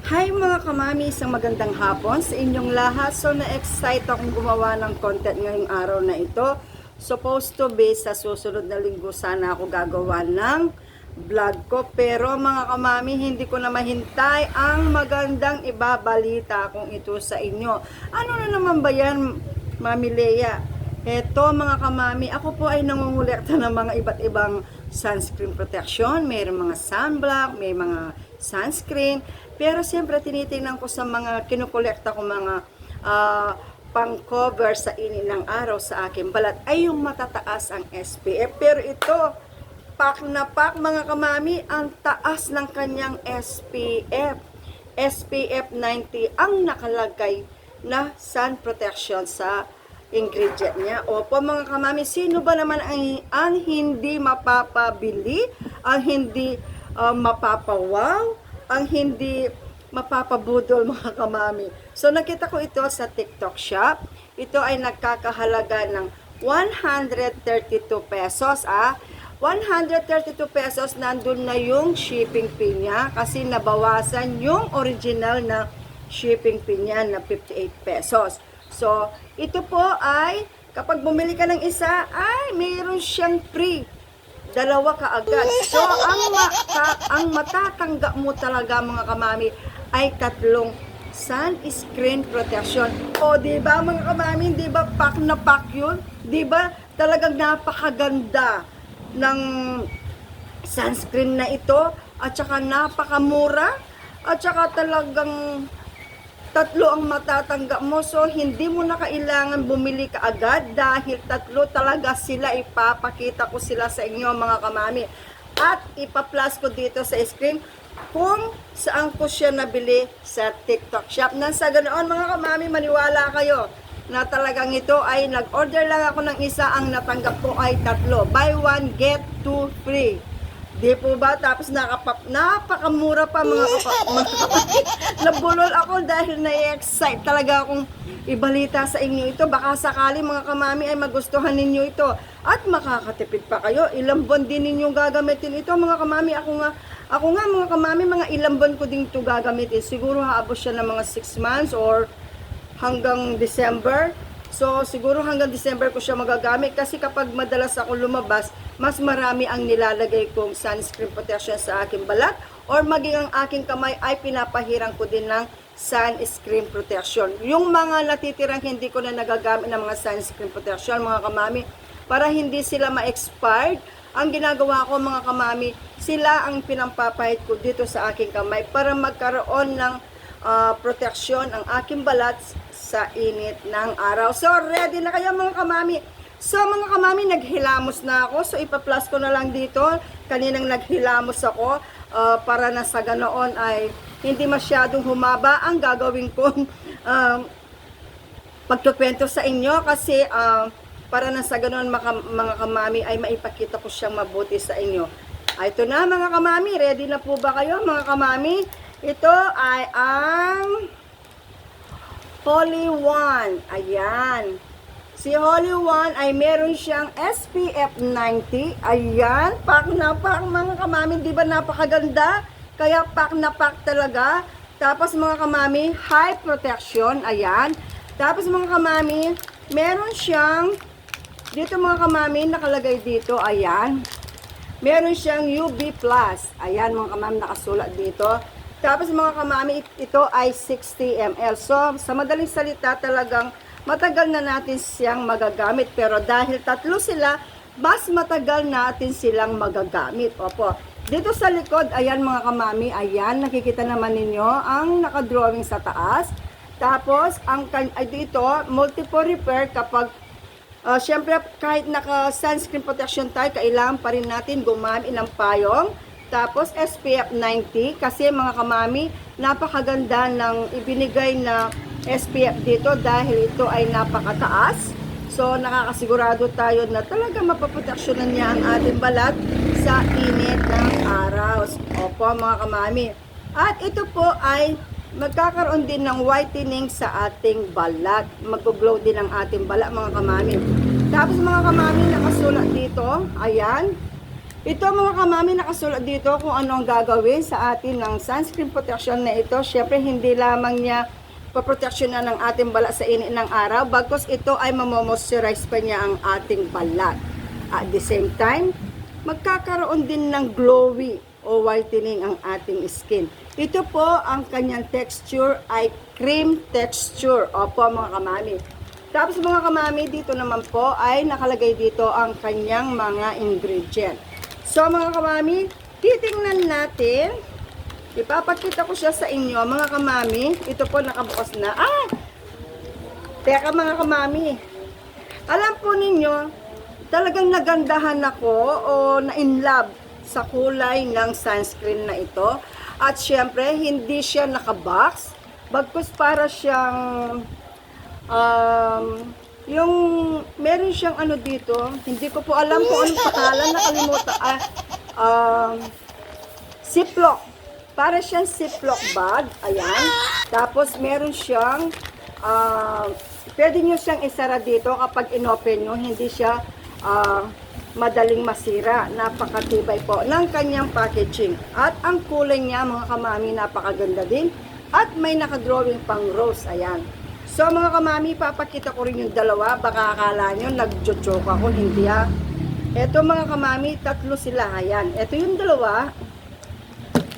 Hi mga kamami, isang magandang hapon sa inyong lahat. So na-excite akong gumawa ng content ngayong araw na ito. Supposed to be sa susunod na linggo sana ako gagawa ng vlog ko. Pero mga kamami, hindi ko na mahintay ang magandang ibabalita kong ito sa inyo. Ano na naman ba yan, Mami Lea? Eto mga kamami, ako po ay nangungulekta ng mga iba't ibang sunscreen protection. Mayroong mga sunblock, may mga sunscreen. Pero siyempre tinitingnan ko sa mga kinukolekta ko mga pang-cover sa init ng araw sa aking balat ay yung matataas ang SPF. Pero ito, pak na pak mga kamami, ang taas ng kanyang SPF. SPF 90 ang nakalagay na sun protection sa ingredient niya. Opo mga kamami, sino ba naman ang hindi mapapabili, ang hindi mapapawaw, ang hindi mapapabudol mga kamami. So nakita ko ito sa TikTok shop. Ito ay nagkakahalaga ng 132 pesos. 132 pesos, nandun na yung shipping fee niya kasi nabawasan yung original na shipping fee niya na 58 pesos. So, ito po ay, kapag bumili ka ng isa, ay mayroon siyang free. Dalawa ka agad. So, ang matatanggap mo talaga mga kamami ay 3 sunscreen protection. O, di ba mga kamami, di ba pack na pack yun? Di ba talagang napakaganda ng sunscreen na ito at saka napakamura at saka talagang 3 ang matatanggap mo. So, hindi mo na kailangan bumili ka agad dahil 3 talaga sila. Ipapakita ko sila sa inyo mga kamami. At ipa-plus ko dito sa screen kung saan ko siya nabili sa TikTok shop. Nang sa ganoon mga kamami, maniwala kayo na talagang ito ay nag-order lang ako ng isa, ang natanggap ko ay 3. Buy 1, get 2 free. Di po ba? Tapos napakamura pa mga kapatid. Nabulol ako dahil na-excite talaga akong ibalita sa inyo ito. Baka sakali mga kamami ay magustuhan ninyo ito. At makakatipid pa kayo. Ilang buwan din ninyong gagamitin ito mga kamami. Ako nga mga kamami, mga ilang buwan ko din ito gagamitin. Siguro haabot siya ng mga 6 months or hanggang December. So, siguro hanggang December ko siya magagamit kasi kapag madalas ako lumabas, mas marami ang nilalagay kong sunscreen protection sa aking balat or maging ang aking kamay ay pinapahiran ko din ng sunscreen protection. Yung mga natitirang hindi ko na nagagamit ng mga sunscreen protection, mga kamami, para hindi sila ma-expired, ang ginagawa ko mga kamami, sila ang pinampapahid ko dito sa aking kamay para magkaroon ng protection ang aking balat sa init ng araw. So, ready na kayo mga kamami? So, mga kamami, naghilamos na ako. So, ipa-plus ko na lang dito. Kaninang naghilamos ako para na sa ganoon ay hindi masyadong humaba ang gagawin kong pagkukwento sa inyo kasi para na sa ganoon mga kamami ay maipakita ko siyang mabuti sa inyo. Ito na mga kamami, ready na po ba kayo mga kamami? Ito ay ang Holy One. Ayan. Si Holy One ay meron siyang SPF 90. Ayan. Pak na pak mga kamami. Di ba napakaganda? Kaya pak na pak talaga. Tapos mga kamami, high protection. Ayan. Tapos mga kamami, meron siyang, dito mga kamami, nakalagay dito. Ayan. Meron siyang UV+. Ayan mga kamami, nakasulat dito. Tapos mga kamami, ito ay 60 ml. So, sa madaling salita talagang matagal na natin siyang magagamit. Pero dahil 3 sila, mas matagal natin silang magagamit. Opo. Dito sa likod, ayan mga kamami, ayan, nakikita naman ninyo ang nakadrawing sa taas. Tapos, dito, multiple repair kapag, syempre kahit naka-sunscreen protection tayo, kailangan pa rin natin gumamit ng payong. Tapos SPF 90 kasi mga kamami, napakaganda ng ibinigay na SPF dito dahil ito ay napakataas. So nakakasigurado tayo na talaga mapaproteksyonan niya ang ating balat sa init ng araw. Opo mga kamami. At ito po ay magkakaroon din ng whitening sa ating balat. Mag-glow din ang ating balat mga kamami. Tapos mga kamami, nakasulat dito, ayan. Ito mga kamami, nakasulat dito kung ano ang gagawin sa atin ng sunscreen protection na ito. Syempre, hindi lamang niya paproteksyonan ng ating balat sa init ng araw, bagkus ito ay mamomoisturize pa niya ang ating balat. At the same time, magkakaroon din ng glowy o whitening ang ating skin. Ito po, ang kanyang texture ay cream texture. Opo mga kamami. Tapos mga kamami, dito naman po ay nakalagay dito ang kanyang mga ingredient. So mga kamami, titingnan natin. Ipapakita ko siya sa inyo mga kamami. Ito po nakabukas na. Teka mga kamami. Alam po ninyo, talagang nagandahan ako o na-inlove sa kulay ng sunscreen na ito. At syempre, hindi siya nakabox. Bagkus para siyang yung meron siyang ano dito, hindi ko po alam kung anong pangalan, nakalimutan. Ziploc. Para siyang Ziploc bag. Ayan. Tapos meron siyang pwede nyo siyang isara dito kapag inopen nyo, hindi siya madaling masira. Napakatibay po ng kanyang packaging. At ang kulay niya mga kamami, napakaganda din. At may nakadrawing pang rose. Ayan. So mga kamami, papakita ko rin yung dalawa. Baka akala nyo, nag-joke ako. Hindi ha. Ito mga kamami, tatlo sila. Ayan. Ito yung dalawa.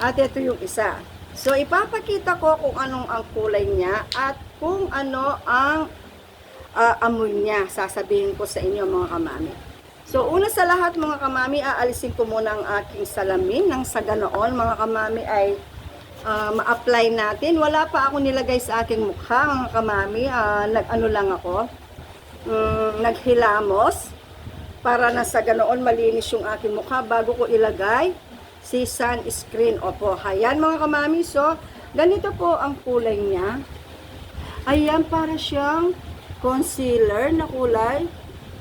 At ito yung isa. So ipapakita ko kung anong ang kulay niya. At kung ano ang amoy niya. Sasabihin ko sa inyo mga kamami. So una sa lahat mga kamami, aalisin ko muna ang aking salamin. Nang sa ganoon mga kamami ay ma-apply natin. Wala pa ako nilagay sa aking mukha mga kamami. Nag-ano lang ako, naghilamos para na sa ganoon malinis yung aking mukha bago ko ilagay si sunscreen. Opo, ayan mga kamami. So, ganito po ang kulay niya. Ayan, para siyang concealer na kulay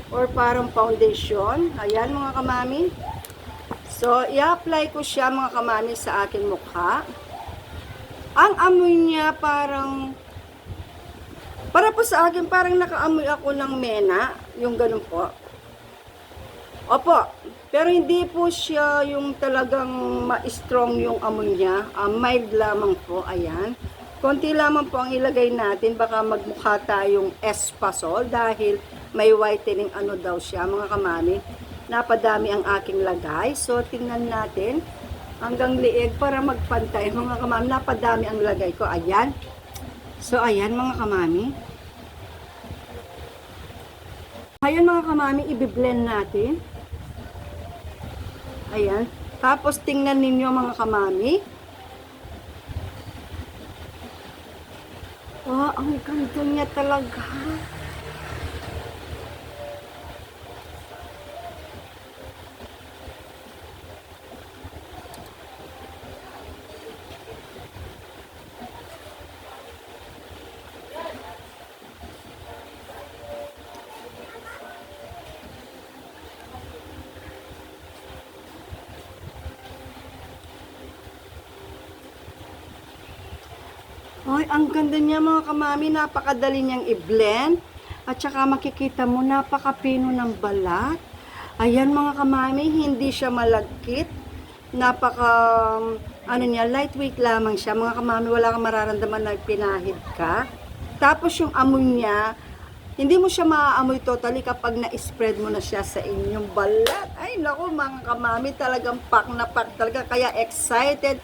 or parang foundation. Ayan mga kamami. So, i-apply ko siya mga kamami sa aking mukha. Ang amoy niya parang, para po sa akin, parang nakaamoy ako ng mena, yung ganun po. Opo, pero hindi po siya yung talagang ma-strong yung amoy niya. Mild lamang po, ayan. Konti lamang po ang ilagay natin, baka magmukha tayong espasol dahil may whitening ano daw siya, mga kamami. Napadami ang aking lagay. So, tingnan natin. Hanggang liig para magpantay. Mga kamami, napadami ang lagay ko. Ayan. So, ayan mga kamami. Ayan mga kamami, i-blend natin. Ayan. Tapos, tingnan ninyo mga kamami. Oh, ang ganda niya talaga. Ay, ang ganda niya mga kamami, napakadali niyang i-blend. At saka makikita mo, napakapino ng balat. Ayan mga kamami, hindi siya malagkit. Ano niya, lightweight lamang siya. Mga kamami, wala kang mararamdaman na pinahid ka. Tapos yung amoy niya, hindi mo siya maaamoy totally kapag na-spread mo na siya sa inyong balat. Ay, naku mga kamami, talagang pack na pack talaga. Kaya excited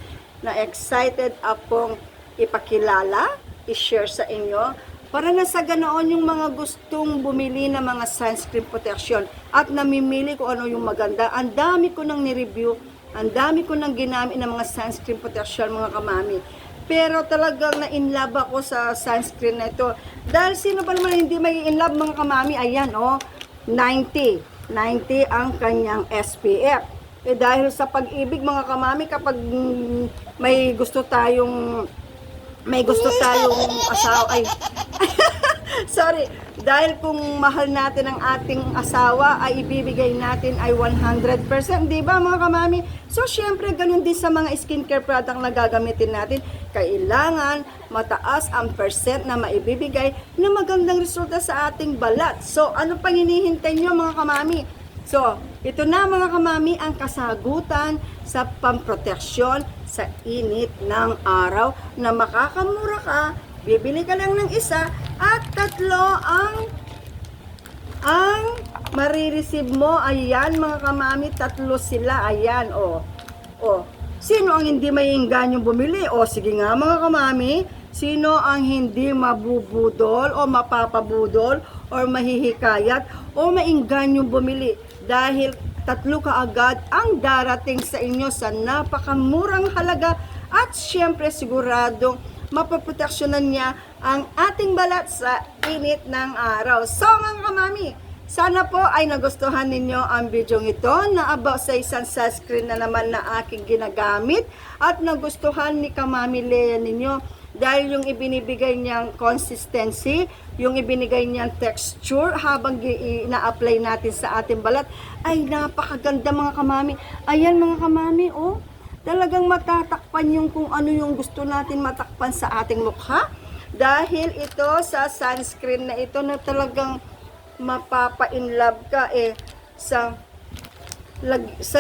akong ipakilala, i-share sa inyo para na sa ganoon yung mga gustong bumili ng mga sunscreen protection at namimili kung ano yung maganda. Ang dami ko nang ni-review, ang dami ko nang ginamit ng mga sunscreen protection mga kamami. Pero talagang na-inlove ako sa sunscreen na ito. Dahil sino pa naman hindi may inlove mga kamami? Ayan oh, 90 ang kanyang SPF. Dahil sa pag-ibig mga kamami, kapag may gusto tayong asawa, ay, sorry, dahil kung mahal natin ang ating asawa, ay ibibigay natin ay 100%, di ba mga kamami? So, syempre, ganun din sa mga skincare product na gagamitin natin. Kailangan mataas ang percent na maibibigay na magandang resulta sa ating balat. So, ano pang hinihintay nyo mga kamami? So, ito na mga kamami ang kasagutan sa pamproteksyon sa init ng araw na makakamura ka, bibili ka lang ng isa at tatlo ang marireceive mo. Ayan mga kamami, tatlo sila. Ayan, Sino ang hindi maiingganyong bumili? Sige nga mga kamami, sino ang hindi mabubudol o mapapabudol o mahihikayat o mainganyong bumili? Dahil tatlo kaagad ang darating sa inyo sa napakamurang halaga at syempre siguradong mapoproteksyonan niya ang ating balat sa init ng araw. So mga kamami, sana po ay nagustuhan ninyo ang video ito na about sa isang sunscreen na naman na aking ginagamit at nagustuhan ni Kamami Lea ninyo dahil yung ibinibigay niyang consistency, yung ibinigay niyang texture habang ina-apply natin sa ating balat ay napakaganda mga kamami. Ayan mga kamami, talagang matatakpan yung kung ano yung gusto natin matakpan sa ating mukha dahil ito sa sunscreen na ito na talagang mapapa-inlove ka sa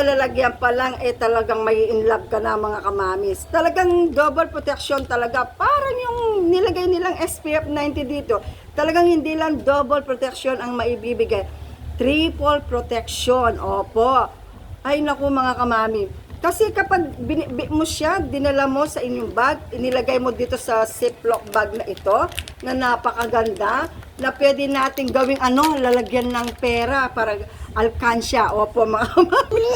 lalagyan pa lang talagang may inlove ka na mga kamamis. Talagang double protection talaga. Parang yung nilagay nilang SPF 90 dito. Talagang hindi lang double protection ang maibibigay. Triple protection. Opo. Ay naku mga kamami. Kasi kapag mo siya, dinala mo sa inyong bag, inilagay mo dito sa Ziploc bag na ito, na napakaganda, na pwede natin gawing lalagyan ng pera para alkansya. Opo mga kamami.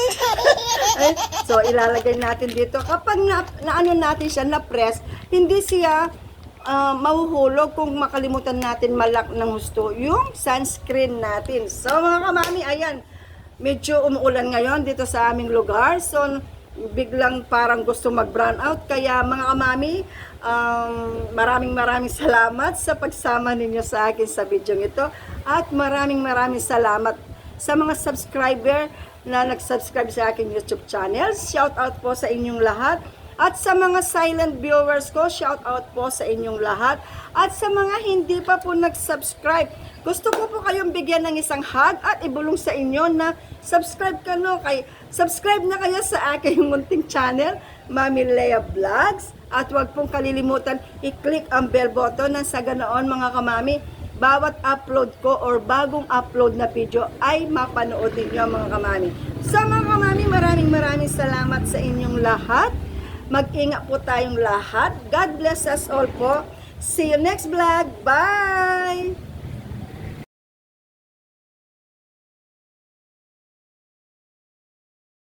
So ilalagay natin dito. Kapag na natin siya, na-press, hindi siya mahuhulog kung makalimutan natin malak ng husto yung sunscreen natin. So mga kamami, ayan. Medyo umuulan ngayon dito sa aming lugar. So, biglang parang gusto mag-brown out. Kaya mga kamami, maraming salamat sa pagsama ninyo sa akin sa video ito. At maraming salamat sa mga subscriber na nag-subscribe sa aking YouTube channel. Shout out po sa inyong lahat. At sa mga silent viewers ko, shout out po sa inyong lahat. At sa mga hindi pa po nag-subscribe, gusto ko po kayong bigyan ng isang hug at ibulong sa inyo na subscribe subscribe na kayo sa aking munting channel, Mami Lea Vlogs. At huwag pong kalilimutan, i-click ang bell button nang sa ganoon mga kamami, bawat upload ko or bagong upload na video ay mapanood ninyo mga kamami. So mga kamami, maraming salamat sa inyong lahat. Mag-ingat po tayong lahat. God bless us all po. See you next vlog. Bye!